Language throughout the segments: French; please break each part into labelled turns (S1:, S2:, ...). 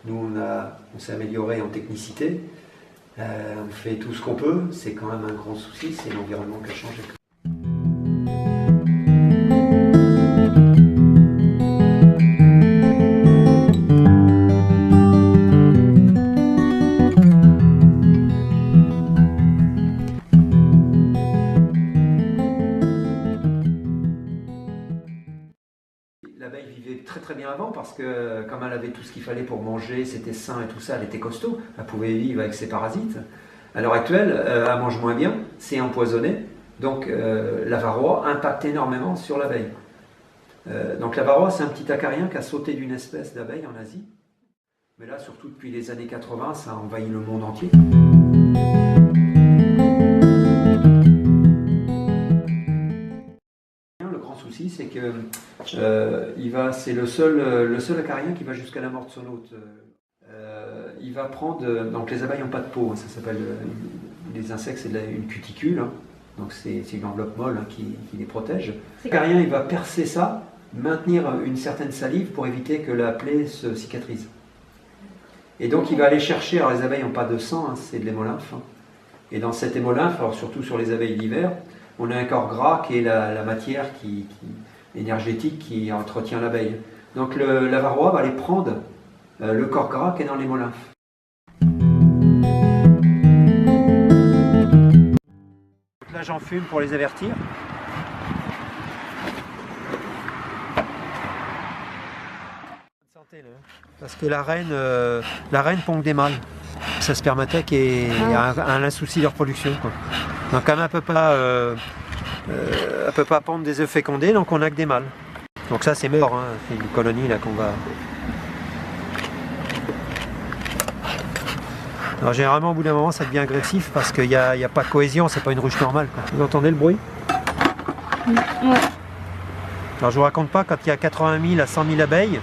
S1: Nous, on s'est amélioré en technicité. On fait tout ce qu'on peut. C'est quand même un grand souci, c'est l'environnement qui a changé. L'abeille vivait très très bien avant parce que comme elle avait tout ce qu'il fallait pour manger, c'était sain et tout ça, elle était costaud, elle pouvait vivre avec ses parasites. À l'heure actuelle, elle mange moins bien, c'est empoisonné, donc la varroa impacte énormément sur l'abeille. Donc la varroa, c'est un petit acarien qui a sauté d'une espèce d'abeille en Asie. Mais là, surtout depuis les années 80, ça a envahi le monde entier. Le grand souci, c'est que c'est le seul acarien qui va jusqu'à la mort de son hôte. Il va prendre, donc les abeilles n'ont pas de peau, ça s'appelle, les insectes c'est une cuticule, hein, donc c'est une enveloppe molle hein, qui les protège. L'acarien il va percer ça, maintenir une certaine salive pour éviter que la plaie se cicatrise. Et donc il va aller chercher, alors les abeilles n'ont pas de sang, hein, c'est de l'hémolymphe. Hein. Et dans cette hémolymphe, alors surtout sur les abeilles d'hiver, on a un corps gras qui est la matière énergétique qui entretient l'abeille. Donc la varroa va aller prendre le corps gras qui est dans l'hémolymphe. Là j'en fume pour les avertir. Parce que la reine pond des mâles. Sa spermathèque a un souci de reproduction. Quoi. Donc comme elle peut pas pondre des œufs fécondés, donc on n'a que des mâles. Donc ça c'est mort, hein. C'est une colonie là qu'on va... Alors généralement au bout d'un moment ça devient agressif parce qu'il n'y a pas de cohésion, c'est pas une ruche normale. Quoi. Vous entendez le bruit?
S2: Ouais.
S1: Alors je vous raconte pas quand il y a 80 000 à 100 000 abeilles,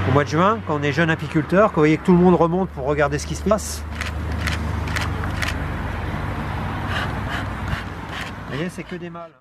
S1: au mois de juin, quand on est jeune apiculteur, quand vous voyez que tout le monde remonte pour regarder ce qui se passe. Vous voyez, c'est que des mâles.